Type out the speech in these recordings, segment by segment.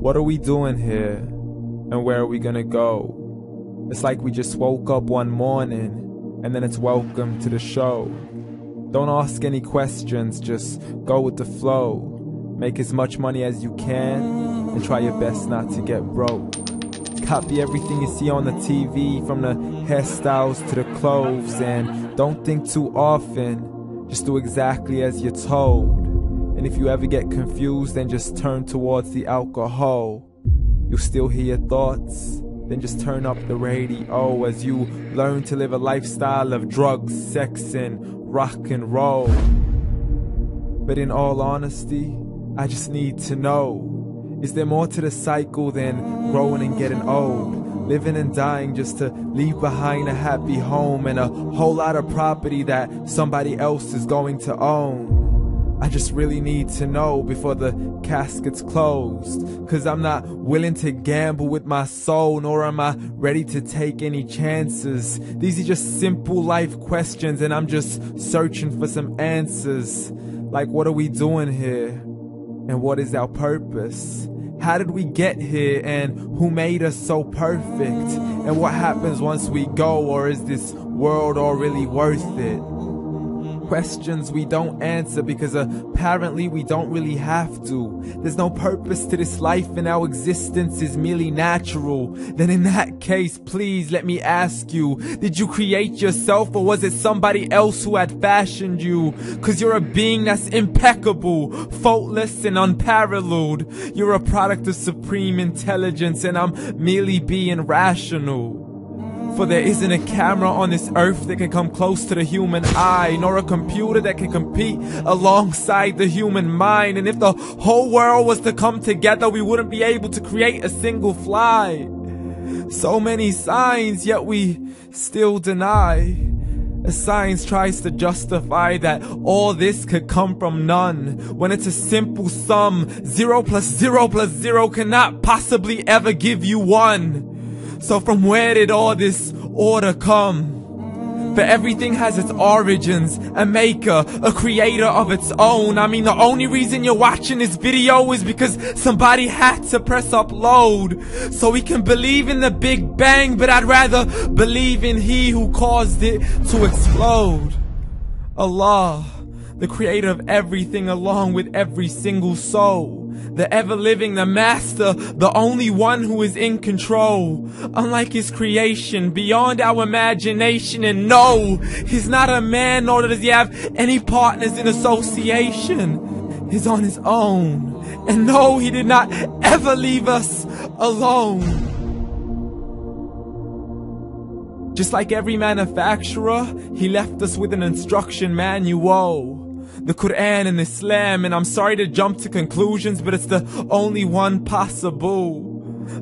What are we doing here? And where are we gonna go? It's like we just woke up one morning, and then it's welcome to the show. Don't ask any questions, just go with the flow. Make as much money as you can, and try your best not to get broke. Copy everything you see on the TV, from the hairstyles to the clothes, and don't think too often, just do exactly as you're told. And if you ever get confused, then just turn towards the alcohol. You'll still hear your thoughts, then just turn up the radio as you learn to live a lifestyle of drugs, sex, and rock and roll. But in all honesty, I just need to know, is there more to the cycle than growing and getting old? Living and dying just to leave behind a happy home and a whole lot of property that somebody else is going to own. I just really need to know before the casket's closed, 'cause I'm not willing to gamble with my soul, nor am I ready to take any chances. These are just simple life questions, and I'm just searching for some answers. Like, what are we doing here? And what is our purpose? How did we get here, and who made us so perfect? And what happens once we go, or is this world all really worth it? Questions we don't answer because apparently we don't really have to. There's no purpose to this life and our existence is merely natural. Then in that case, please let me ask you, did you create yourself, or was it somebody else who had fashioned you? 'Cause you're a being that's impeccable, faultless and unparalleled. You're a product of supreme intelligence, and I'm merely being rational. For there isn't a camera on this earth that can come close to the human eye, nor a computer that can compete alongside the human mind. And if the whole world was to come together, we wouldn't be able to create a single fly. So many signs, yet we still deny. As science tries to justify that all this could come from none, when it's a simple sum. 0 plus 0 plus 0 cannot possibly ever give you 1. So from where did all this order come? For everything has its origins, a maker, a creator of its own. I mean, the only reason you're watching this video is because somebody had to press upload. So we can believe in the Big Bang, but I'd rather believe in He who caused it to explode. Allah, the creator of everything, along with every single soul. The ever-living, the master, the only one who is in control. Unlike his creation, beyond our imagination. And no, he's not a man, nor does he have any partners in association. He's on his own. And no, he did not ever leave us alone. Just like every manufacturer, he left us with an instruction manual. The Quran and Islam, and I'm sorry to jump to conclusions, but it's the only one possible.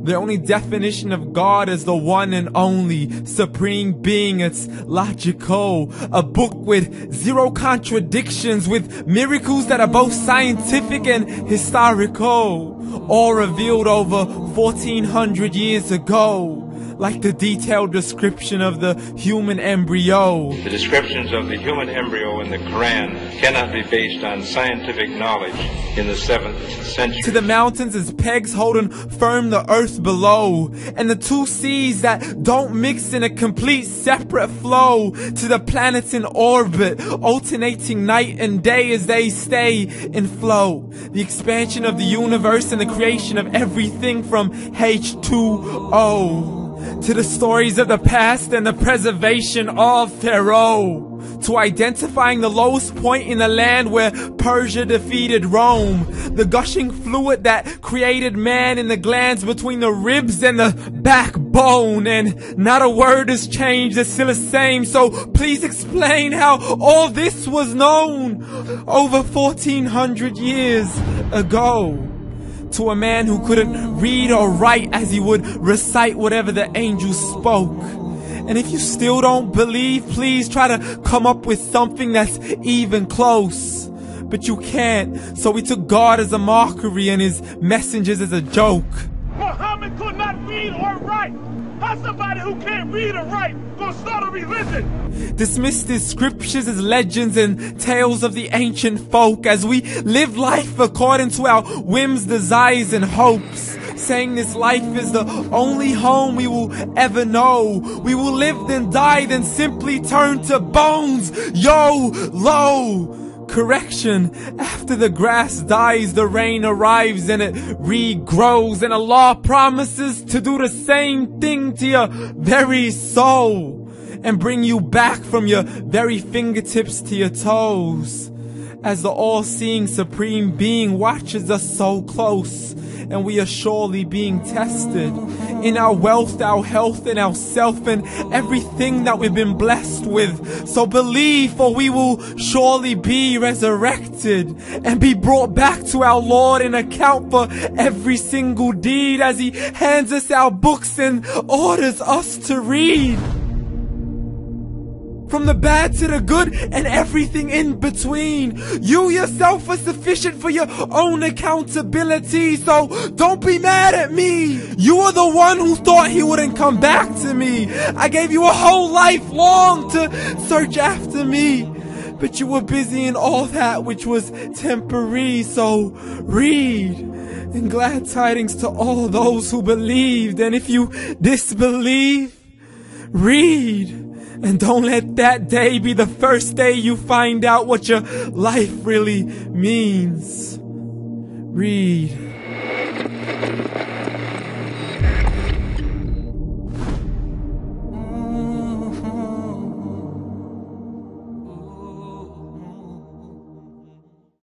The only definition of God is the one and only supreme being. It's logical, a book with 0 contradictions, with miracles that are both scientific and historical, all revealed over 1400 years ago. Like the detailed description of the human embryo. The descriptions of the human embryo in the Quran cannot be based on scientific knowledge in the 7th century. To the mountains as pegs holding firm the earth below, and the 2 seas that don't mix in a complete separate flow. To the planets in orbit, alternating night and day as they stay in flow. The expansion of the universe and the creation of everything from H2O. To the stories of the past and the preservation of Pharaoh. To identifying the lowest point in the land where Persia defeated Rome. The gushing fluid that created man in the glands between the ribs and the backbone. And not a word has changed, it's still the same. So please explain how all this was known over 1400 years ago. To a man who couldn't read or write, as he would recite whatever the angels spoke. And if you still don't believe, please try to come up with something that's even close. But you can't, so we took God as a mockery and his messengers as a joke. Muhammad could not read or write. How's somebody who can't read or write gonna start a religion? Dismissed his scriptures as legends and tales of the ancient folk, as we live life according to our whims, desires, and hopes. saying this life is the only home we will ever know. We will live then die, then simply turn to bones. YOLO! Correction, after the grass dies, the rain arrives and it regrows, and Allah promises to do the same thing to your very soul and bring you back from your very fingertips to your toes, as the all-seeing supreme being watches us so close, and we are surely being tested in our wealth, our health, and our self, and everything that we've been blessed with. So believe, for we will surely be resurrected and be brought back to our Lord and account for every single deed, as He hands us our books and orders us to read. From the bad to the good and everything in between. You yourself are sufficient for your own accountability, so don't be mad at me. You are the one who thought He wouldn't come back to me. I gave you a whole life long to search after me, but you were busy in all that which was temporary. So read, and glad tidings to all those who believed. And if you disbelieve, read. And don't let that day be the first day you find out what your life really means. Read.